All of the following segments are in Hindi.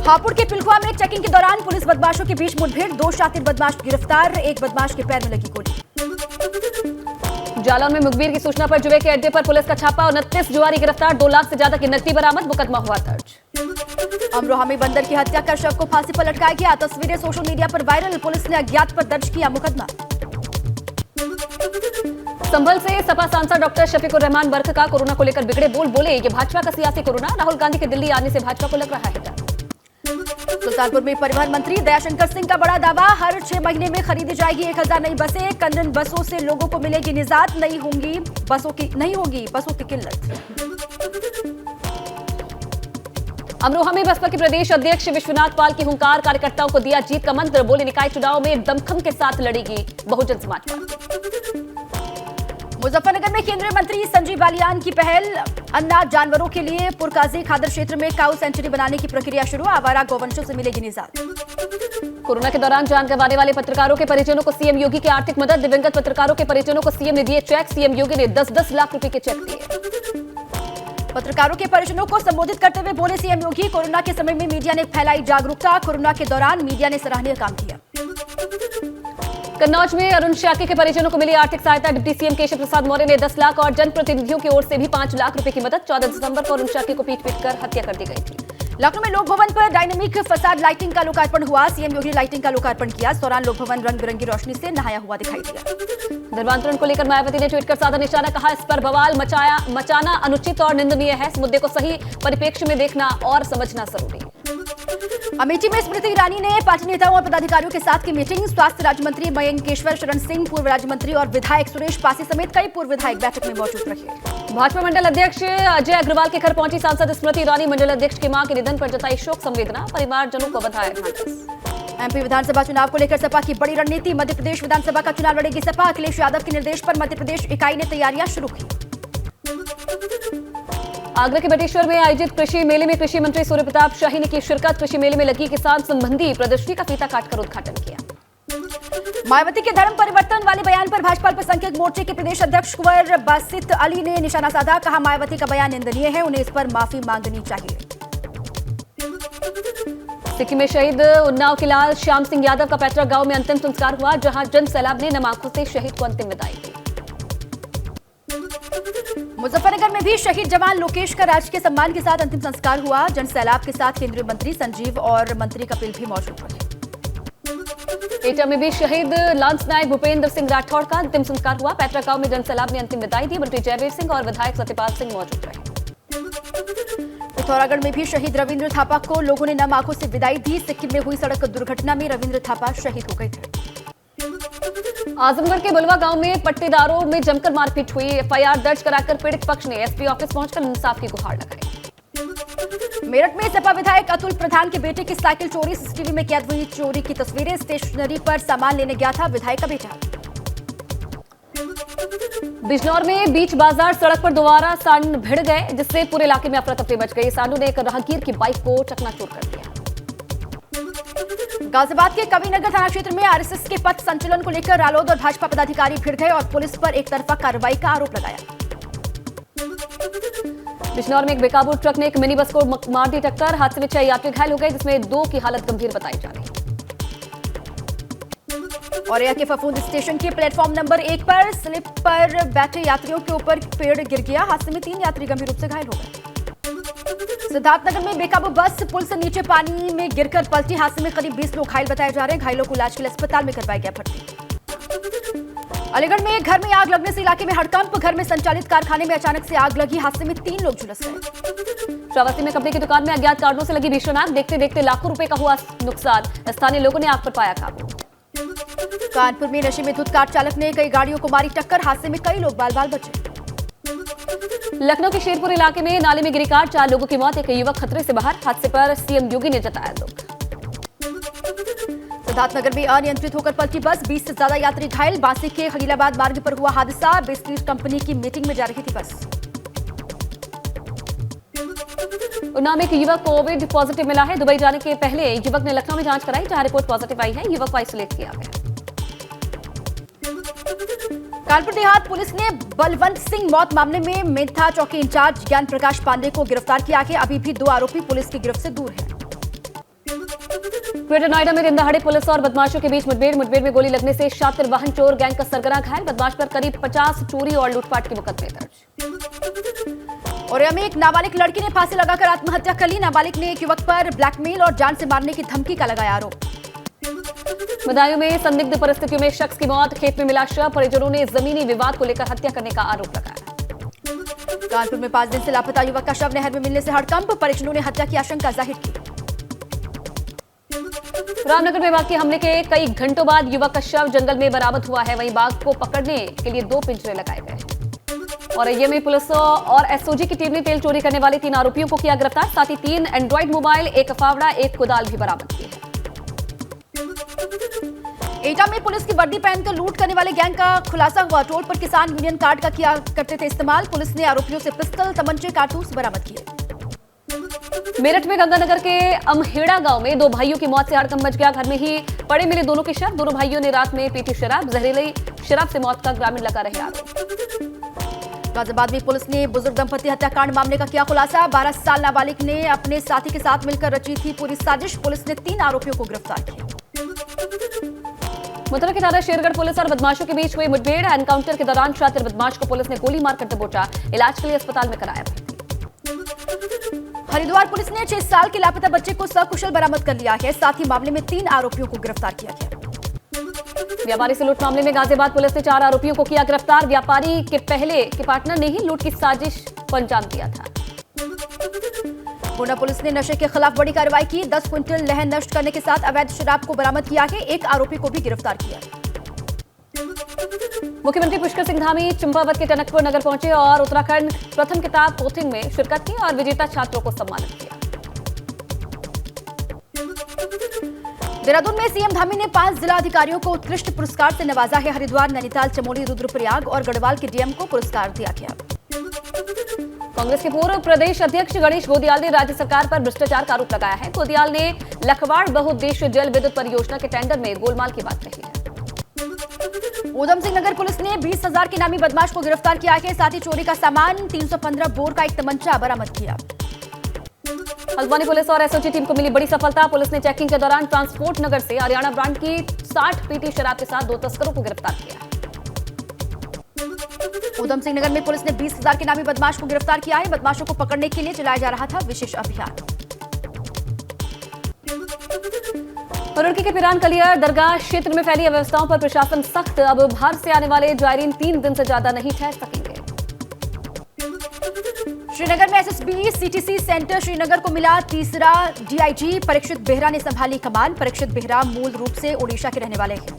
हापुड़ के पिलखुआ में चेकिंग के दौरान पुलिस बदमाशों के बीच मुठभेड़, 2 शातिर बदमाश गिरफ्तार, एक बदमाश के पैर में लगी गोली। जालौन में मुखबिर की सूचना पर जुए के अड्डे पर पुलिस का छापा, 29 जुआरी गिरफ्तार, 2 लाख से ज्यादा की नकदी बरामद, मुकदमा हुआ दर्ज। अमरोहा में बंदर की हत्या कर शव को फांसी पर लटकाया गया, तस्वीरें सोशल मीडिया पर वायरल, पुलिस ने अज्ञात पर दर्ज किया मुकदमा। संभल से सपा सांसद डॉक्टर शफीकुर रहमान वर्क का कोरोना को लेकर बिगड़े बोल, बोले ये भाजपा का सियासी कोरोना, राहुल गांधी के दिल्ली आने से भाजपा को लग रहा है डर। सुल्तानपुर में परिवहन मंत्री दयाशंकर सिंह का बड़ा दावा, हर 6 महीने में खरीदी जाएगी 1000 नई बसें, कन्नन बसों से लोगों को मिलेगी निजात, नहीं होगी बसों की किल्लत। अमरोहा में बसपा के प्रदेश अध्यक्ष विश्वनाथ पाल की हुंकार, कार्यकर्ताओं को दिया जीत का मंत्र, बोले निकाय चुनाव में दमखम के साथ लड़ेगी बहुजन समाज पार्टी। मुजफ्फरनगर में केंद्रीय मंत्री संजीव बालियान की पहल, अन्ना जानवरों के लिए पुरकाजी खादर क्षेत्र में काऊ सेंचुरी बनाने की प्रक्रिया शुरू, आवारा गौवंशों से मिलेगी निजात। कोरोना के दौरान जान गंवाने वाले पत्रकारों के परिजनों को सीएम योगी की आर्थिक मदद, दिवंगत पत्रकारों के परिजनों को सीएम ने दिए चेक, सीएम योगी ने 10-10 लाख रुपए के चेक दिए। पत्रकारों के परिजनों को संबोधित करते हुए बोले सीएम योगी, कोरोना के समय में मीडिया ने फैलाई जागरूकता, कोरोना के दौरान मीडिया ने सराहनीय काम किया। कन्नौज में अरुण शाकी के परिजनों को मिली आर्थिक सहायता, डिप्टी सीएम केशव प्रसाद मौर्य ने 10 लाख और जनप्रतिनिधियों की ओर से भी 5 लाख रुपए की मदद। 14 दिसंबर को अरुण शाकी को पीट कर हत्या कर दी गई थी। लखनऊ में लोक भवन पर डायनेमिक फसाड लाइटिंग का लोकार्पण हुआ, सीएम योगी ने लाइटिंग का लोकार्पण किया, इस दौरान लोक भवन रंग बिरंगी रोशनी से नहाया हुआ दिखाई दिया। धर्मांतरण को लेकर मायावती ने ट्वीट कर साधा निशाना, कहा इस पर बवाल मचाना अनुचित और निंदनीय है, इस मुद्दे को सही परिप्रेक्ष्य में देखना और समझना जरूरी है। अमेठी में स्मृति ईरानी ने पार्टी नेताओं और पदाधिकारियों के साथ की मीटिंग, स्वास्थ्य राज्य मंत्री मयंकेश्वर शरण सिंह, पूर्व राज्य मंत्री और विधायक सुरेश पासी समेत कई पूर्व विधायक बैठक में मौजूद रहे। भाजपा मंडल अध्यक्ष अजय अग्रवाल के घर पहुंची सांसद स्मृति ईरानी, मंडल अध्यक्ष की मां के निधन पर जताई शोक संवेदना, परिवारजनों को बधाई ढांढस। एमपी विधानसभा चुनाव को लेकर सपा की बड़ी रणनीति, मध्य प्रदेश विधानसभा का चुनाव लड़ेगी सपा, अखिलेश यादव के निर्देश पर मध्य प्रदेश इकाई ने तैयारियां शुरू की। आगरा के बटेश्वर में आयोजित कृषि मेले में कृषि मंत्री सूर्य प्रताप शाही ने की शिरकत, कृषि मेले में लगी किसान संबंधी प्रदर्शनी का फीता काटकर उद्घाटन किया। मायावती के धर्म परिवर्तन वाले बयान पर भाजपा अल्पसंख्यक मोर्चे के प्रदेश अध्यक्ष कुंवर बासित अली ने निशाना साधा, कहा मायावती का बयान निंदनीय है, उन्हें इस पर माफी मांगनी चाहिए। सिक्किम में शहीद उन्नाव के लाल श्याम सिंह यादव का पैतृक गांव में अंतिम संस्कार हुआ, जहां जन सैलाब ने नम आंखों से शहीद को अंतिम विदाई दी। मुजफ्फरनगर में भी शहीद जवान लोकेश का राजकीय सम्मान के साथ अंतिम संस्कार हुआ, जन सैलाब के साथ केंद्रीय मंत्री संजीव और मंत्री कपिल भी मौजूद रहे। एटा में भी शहीद लांस नायक भूपेंद्र सिंह राठौड़ का अंतिम संस्कार हुआ, पैतृक गांव में जन सैलाब ने अंतिम विदाई दी, मंत्री जयवीर सिंह और विधायक सत्यपाल सिंह मौजूद रहे। पिथौरागढ़ में भी शहीद रविंद्र थापा को लोगों ने नम आंखों से विदाई दी, सिक्किम में हुई सड़क दुर्घटना में रविंद्र थापा शहीद हो गए थे। आजमगढ़ के बलवा गांव में पट्टेदारों में जमकर मारपीट हुई, एफआईआर दर्ज कराकर पीड़ित पक्ष ने एसपी ऑफिस पहुंचकर इंसाफ की गुहार लगाई। मेरठ में सपा विधायक अतुल प्रधान के बेटे की साइकिल चोरी, सीसीटीवी में कैद हुई चोरी की तस्वीरें, स्टेशनरी पर सामान लेने गया था विधायक का बेटा। बिजनौर में बीच बाजार सड़क पर दोबारा सांड भिड़ गए, जिससे पूरे इलाके में अफरा तफरी मच गई, सांडों ने एक राहगीर की बाइक को चकनाचूर कर दिया। गाजियाबाद के कविनगर थाना क्षेत्र में आरएसएस के पथ संचलन को लेकर रालोद और भाजपा पदाधिकारी भिड़ गए और पुलिस पर एक तरफा कार्रवाई का आरोप लगाया। बिजनौर में एक बेकाबू ट्रक ने एक मिनी बस को मार दी टक्कर, हादसे में 6 यात्री घायल हो गए, जिसमें 2 की हालत गंभीर बताई जा रही है। औरैया के फफूंद स्टेशन के प्लेटफॉर्म नंबर 1 पर स्लिप पर बैठे यात्रियों के ऊपर पेड़ गिर गया, हादसे में 3 यात्री गंभीर रूप से घायल हो गए। सिद्धार्थनगर में बेकाबू बस पुल से नीचे पानी में गिरकर पलटी, हादसे में करीब 20 लोग घायल बताए जा रहे हैं, घायलों को इलाज के लिए अस्पताल में करवाया गया भर्ती। अलीगढ़ में घर में आग लगने से इलाके में हड़कंप, घर में संचालित कारखाने में अचानक से आग लगी, हादसे में 3 लोग झुलस गए। श्रावस्ती में कपड़े की दुकान में अज्ञात कारणों से लगी भीषण आग, देखते देखते लाखों रुपए का हुआ नुकसान, स्थानीय लोगों ने आग पर पाया काबू। कानपुर में नशे में धुत कार चालक ने कई गाड़ियों को मारी टक्कर, हादसे में कई लोग बाल बाल बचे। लखनऊ के शेरपुर इलाके में नाले में गिरी कार, 4 लोगों की मौत, एक युवक खतरे से बाहर, हादसे पर सीएम योगी ने जताया दुख। सिद्धार्थनगर में अनियंत्रित होकर पलटी बस, 20 से ज्यादा यात्री घायल, बांसी के खलीलाबाद मार्ग पर हुआ हादसा, बिस्किट कंपनी की मीटिंग में जा रही थी बस। उन्नाव में एक युवक कोविड पॉजिटिव मिला है, दुबई जाने के पहले युवक ने लखनऊ में जांच कराई, जहां रिपोर्ट पॉजिटिव आई है, युवक को आइसोलेट किया गया। कानपुर देहात पुलिस ने बलवंत सिंह मौत मामले में मेधा चौकी इंचार्ज ज्ञान प्रकाश पांडे को गिरफ्तार किया है, अभी भी 2 आरोपी पुलिस की गिरफ्त से दूर हैं। ग्रेटर नोएडा में दिन दहाड़े पुलिस और बदमाशों के बीच मुठभेड़ में गोली लगने से शातिर वाहन चोर गैंग का सरगना घायल। बदमाश पर करीब 50 चोरी और लूटपाट के मुकदमे दर्ज। और में एक नाबालिग लड़की ने फांसी लगाकर आत्महत्या कर ली। नाबालिग ने एक युवक पर ब्लैकमेल और जान से मारने की धमकी का लगाया आरोप। बदायूं में संदिग्ध परिस्थितियों में शख्स की मौत, खेत में मिला शव, परिजनों ने जमीनी विवाद को लेकर हत्या करने का आरोप लगाया। कानपुर में 5 दिन से लापता युवक का शव नहर में मिलने से हड़कंप, परिजनों ने हत्या की आशंका जाहिर की। रामनगर में बाघ के हमले के कई घंटों बाद युवक का शव जंगल में बरामद हुआ है। वहीं बाघ को पकड़ने के लिए 2 पिंजरे लगाए गए हैं। और ये में पुलिस और एसओजी की टीम ने तेल चोरी करने वाले 3 आरोपियों को किया गिरफ्तार। साथ ही 3 एंड्रॉइड मोबाइल, 1 फावड़ा, 1 कुदाल भी बरामद किए हैं। एटा में पुलिस की वर्दी पहनकर लूट करने वाले गैंग का खुलासा हुआ। टोल पर किसान यूनियन कार्ड का किया करते थे इस्तेमाल। पुलिस ने आरोपियों से पिस्टल, तमंचे, कारतूस बरामद किए। मेरठ में गंगानगर के अमहेड़ा गांव में 2 भाइयों की मौत से हड़कंप मच गया। घर में ही पड़े मिले दोनों के शव। दोनों भाइयों ने रात में पीती शराब, जहरीली शराब से मौत का ग्रामीण लगा रहे आरोप। गाजियाबाद में पुलिस ने बुजुर्ग दंपति हत्याकांड मामले का किया खुलासा। 12 साल नाबालिग ने अपने साथी के साथ मिलकर रची थी पूरी साजिश। पुलिस ने 3 आरोपियों को गिरफ्तार किया। मुतलका के थाना शेरगढ़ पुलिस और बदमाशों के बीच हुई मुठभेड़। एनकाउंटर के दौरान शातिर बदमाश को पुलिस ने गोली मारकर दबोचा, इलाज के लिए अस्पताल में कराया। हरिद्वार पुलिस ने 6 साल के लापता बच्चे को सकुशल बरामद कर लिया है। साथ ही मामले में 3 आरोपियों को गिरफ्तार किया गया। व्यापारी से लूट मामले में गाजियाबाद पुलिस ने 4 आरोपियों को किया गिरफ्तार। व्यापारी के पहले के पार्टनर ने ही लूट की साजिश को अंजाम दिया था। गुना पुलिस ने नशे के खिलाफ बड़ी कार्रवाई की। 10 क्विंटल लहन नष्ट करने के साथ अवैध शराब को बरामद किया है। 1 आरोपी को भी गिरफ्तार किया। मुख्यमंत्री पुष्कर सिंह धामी चंपावत के टनकपुर नगर पहुंचे और उत्तराखंड प्रथम किताब पोथिंग में शिरकत की और विजेता छात्रों को सम्मानित किया। देहरादून में सीएम धामी ने 5 जिला अधिकारियों को उत्कृष्ट पुरस्कार से नवाजा है। हरिद्वार, नैनीताल, चमोली, रुद्रप्रयाग और गढ़वाल के डीएम को पुरस्कार दिया गया। कांग्रेस के पूर्व प्रदेश अध्यक्ष गणेश गोदियाल ने राज्य सरकार पर भ्रष्टाचार का आरोप लगाया है। गोदियाल ने लखवाड़ बहुउद्देश्य जल विद्युत परियोजना के टेंडर में गोलमाल की बात कही है। ऊधम सिंह नगर पुलिस ने 20,000 के नामी बदमाश को गिरफ्तार किया है। साथ ही चोरी का सामान, 315 बोर का एक तमंचा बरामद किया। हल्द्वानी पुलिस और एसओजी टीम को मिली बड़ी सफलता। पुलिस ने चेकिंग के दौरान ट्रांसपोर्ट नगर से हरियाणा ब्रांड की 60 पीटी शराब के साथ 2 तस्करों को गिरफ्तार किया। ऊधम सिंह नगर में पुलिस ने 20,000 के नामी बदमाश को गिरफ्तार किया है। बदमाशों को पकड़ने के लिए चलाया जा रहा था विशेष अभियान। रुड़की के पिरान कलियर दरगाह क्षेत्र में फैली अव्यवस्थाओं पर प्रशासन सख्त। अब बाहर से आने वाले जायरीन 3 दिन से ज्यादा नहीं ठहर सकेंगे। श्रीनगर में एसएसबी सीटीसी सेंटर श्रीनगर को मिला 3रा डीआईजी। परीक्षित बेहरा ने संभाली कमान। परीक्षित बेहरा मूल रूप से ओडिशा के रहने वाले हैं।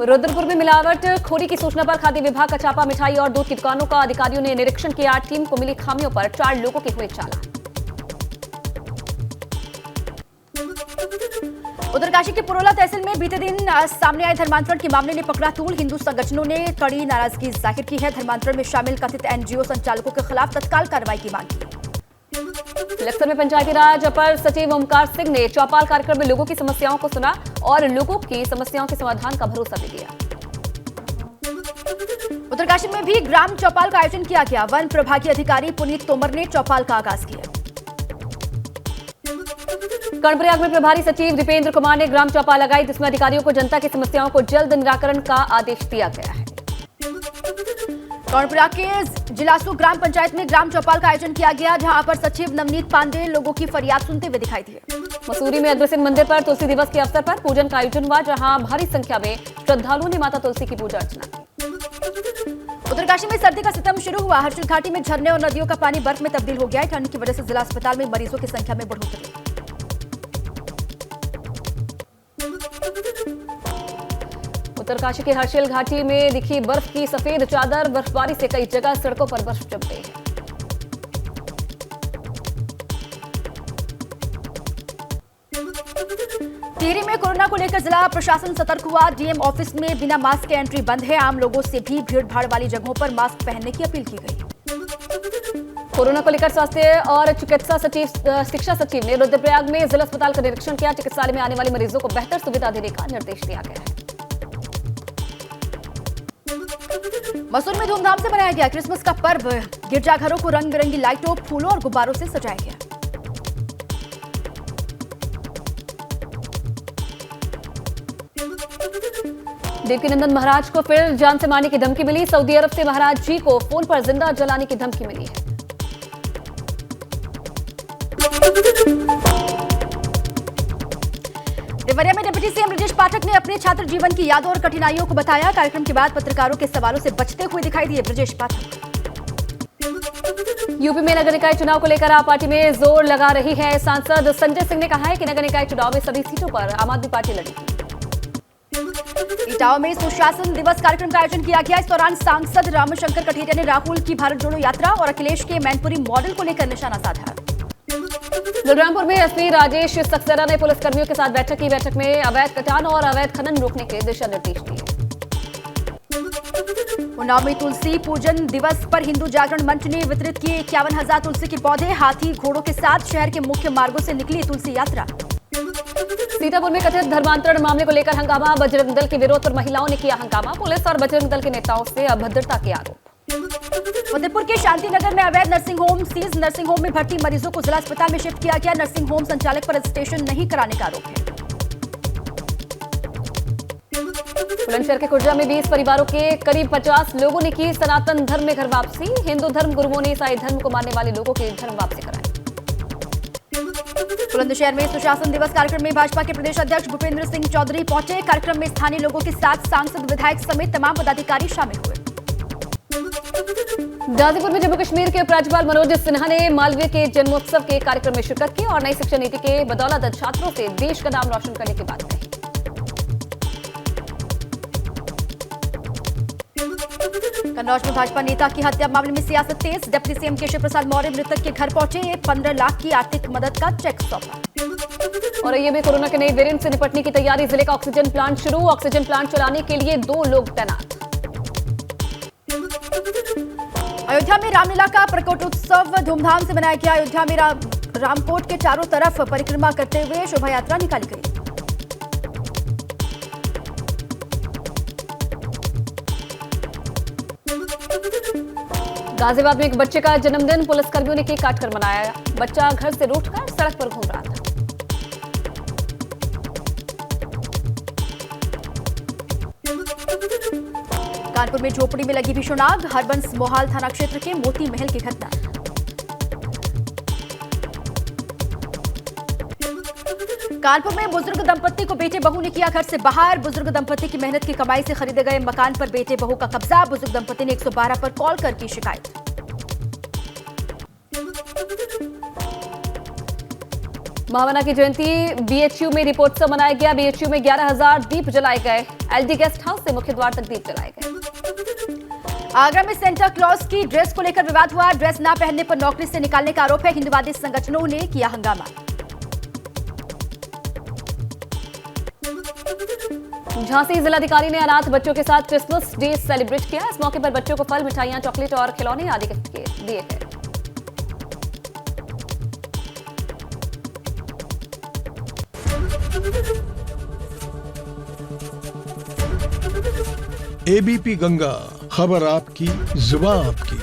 रुद्रपुर में मिलावट खोरी की सूचना पर खाद्य विभाग का छापा। मिठाई और दूध की दुकानों का अधिकारियों ने निरीक्षण किया। टीम को मिली खामियों पर 4 लोगों के हुए चालान। उत्तरकाशी के पुरोला तहसील में बीते दिन सामने आए धर्मांतरण के मामले ने पकड़ा तूल। हिंदू संगठनों ने कड़ी नाराजगी जाहिर की है। धर्मांतरण में शामिल कथित एनजीओ संचालकों के खिलाफ तत्काल कार्रवाई की मांग की। लक्सर में पंचायती राज अपर सचिव ओमकार सिंह ने चौपाल कार्यक्रम में लोगों की समस्याओं को सुना और लोगों की समस्याओं के समाधान का भरोसा भी दिया। उत्तरकाशी में भी ग्राम चौपाल का आयोजन किया गया। वन प्रभागीय अधिकारी पुनीत तोमर ने चौपाल का आगाज किया। कर्णप्रयाग में प्रभारी सचिव दीपेंद्र कुमार ने ग्राम चौपाल लगाई, जिसमें अधिकारियों को जनता की समस्याओं को जल्द निराकरण का आदेश दिया गया है। कर्णप्रयाग के जिलासू ग्राम पंचायत में ग्राम चौपाल का आयोजन किया गया, जहां अपर सचिव नवनीत पांडे लोगों की फरियाद सुनते हुए दिखाई दिए। मसूरी में अग्रसेन मंदिर पर तुलसी दिवस के अवसर पर पूजन का आयोजन हुआ, जहां भारी संख्या में श्रद्धालुओं ने माता तुलसी की पूजा अर्चना की। उत्तरकाशी में सर्दी का सितम शुरू हुआ। हर्षिल घाटी में झरने और नदियों का पानी बर्फ में तब्दील हो गया है। ठंड की वजह से जिला अस्पताल में मरीजों की संख्या में बढ़ोतरी। उत्तरकाशी के हर्षिल घाटी में दिखी बर्फ की सफेद चादर। बर्फबारी से कई जगह सड़कों पर बर्फ जम गई है। टिहरी में कोरोना को लेकर जिला प्रशासन सतर्क हुआ। डीएम ऑफिस में बिना मास्क के एंट्री बंद है। आम लोगों से भी भीड़ भाड़ वाली जगहों पर मास्क पहनने की अपील की गई। कोरोना को लेकर स्वास्थ्य और चिकित्सा सचिव शिक्षा सचिव ने रुद्रप्रयाग में जिला अस्पताल का निरीक्षण किया। चिकित्सालय में आने वाले मरीजों को बेहतर सुविधा देने का निर्देश दिया गया है। मसूर में धूमधाम से मनाया गया क्रिसमस का पर्व। गिरजाघरों को रंग बिरंगी लाइटों, फूलों और गुब्बारों से सजाया गया। देवकीनंदन महाराज को फिर जान से मारने की धमकी मिली। सऊदी अरब से महाराज जी को फोन पर जिंदा जलाने की धमकी मिली है। देवरिया में डिप्टी सीएम ब्रजेश पाठक ने अपने छात्र जीवन की यादों और कठिनाइयों को बताया। कार्यक्रम के बाद पत्रकारों के सवालों से बचते हुए दिखाई दिए ब्रजेश पाठक। यूपी में नगर निकाय चुनाव को लेकर आप पार्टी में जोर लगा रही है। सांसद संजय सिंह ने कहा है कि नगर निकाय चुनाव में सभी सीटों पर आम आदमी पार्टी लड़ेगी। इटावा में सुशासन दिवस कार्यक्रम का आयोजन किया गया। इस दौरान सांसद रामशंकर कठेरिया ने राहुल की भारत जोड़ो यात्रा और अखिलेश के मैनपुरी मॉडल को लेकर निशाना साधा। बलरामपुर में एसपी राजेश सक्सेना ने पुलिसकर्मियों के साथ बैठक की। बैठक में अवैध कटान और अवैध खनन रोकने के दिशा निर्देश दिए। उन्नाव में तुलसी पूजन दिवस पर हिंदू जागरण मंच ने वितरित किए 51,000 तुलसी के पौधे। हाथी घोड़ों के साथ शहर के मुख्य मार्गों से निकली तुलसी यात्रा। सीतापुर में कथित धर्मांतरण मामले को लेकर हंगामा। बजरंग दल के विरोध पर महिलाओं ने किया हंगामा। पुलिस और बजरंग दल के नेताओं से अभद्रता के आरोप। फतेहपुर के शांतिनगर में अवैध nursing home seize. Nursing home में भर्ती मरीजों को जिला अस्पताल में शिफ्ट किया गया। नर्सिंग होम संचालक पर रजिस्ट्रेशन नहीं कराने का आरोप है। बुलंदशहर के खुर्जा में 20 परिवारों के करीब 50 लोगों ने की सनातन धर्म में घर वापसी। हिंदू धर्म गुरुओं ने ईसाई धर्म को मानने वाले लोगों की धर्म वापसी कराई। बुलंदशहर में सुशासन दिवस कार्यक्रम में भाजपा के प्रदेश अध्यक्ष भूपेंद्र सिंह चौधरी पहुंचे। कार्यक्रम में स्थानीय लोगों के साथ सांसद विधायक समेत तमाम पदाधिकारी शामिल हुए। गाजीपुर में जम्मू कश्मीर के उपराज्यपाल मनोज सिन्हा ने मालवीय के जन्मोत्सव के कार्यक्रम में शिरकत की और नई शिक्षा नीति के बदौलत छात्रों से देश का नाम रोशन करने की बात कही। कन्नौज में भाजपा नेता की हत्या मामले में सियासत तेज। डिप्टी सीएम केशव प्रसाद मौर्य मृतक के घर पहुंचे। 15 लाख की आर्थिक मदद का चेक सौंपा। और ये भी कोरोना के नए वेरिएंट से निपटने की तैयारी। जिले का ऑक्सीजन प्लांट शुरू। ऑक्सीजन प्लांट चलाने के लिए 2 लोग तैनात। अयोध्या में रामलीला का प्रकटोत्सव धूमधाम से मनाया गया। अयोध्या में रामकोट के चारों तरफ परिक्रमा करते हुए शोभा यात्रा निकाली गई। गाजियाबाद में एक बच्चे का जन्मदिन पुलिसकर्मियों ने केक काटकर मनाया। बच्चा घर से रूठकर सड़क पर घूम रहा था। कानपुर में झोपड़ी में लगी भीषण आग। हरबंस मोहाल थाना क्षेत्र के मोती महल की घटना। कानपुर में बुजुर्ग दंपत्ति को बेटे बहू ने किया घर से बाहर। बुजुर्ग दंपत्ति की मेहनत की कमाई से खरीदे गए मकान पर बेटे बहू का कब्जा। बुजुर्ग दंपत्ति ने 112 पर कॉल कर की शिकायत। महावना की जयंती बीएचयू में दीपोत्सव मनाया गया। बीएचयू में 11,000 दीप जलाए गए। एलडी गेस्ट हाउस से मुख्य द्वार तक दीप जलाए गए। आगरा में सेंटा क्लॉज की ड्रेस को लेकर विवाद हुआ। ड्रेस न पहनने पर नौकरी से निकालने का आरोप है। हिंदुवादी संगठनों ने किया हंगामा। झांसी जिलाधिकारी ने अनाथ बच्चों के साथ क्रिसमस डे सेलिब्रेट किया। इस मौके पर बच्चों को फल, मिठाइयां, चॉकलेट और खिलौने आदि गिफ्ट दिए गए। एबीपी गंगा, खबर आपकी, जुबान आपकी।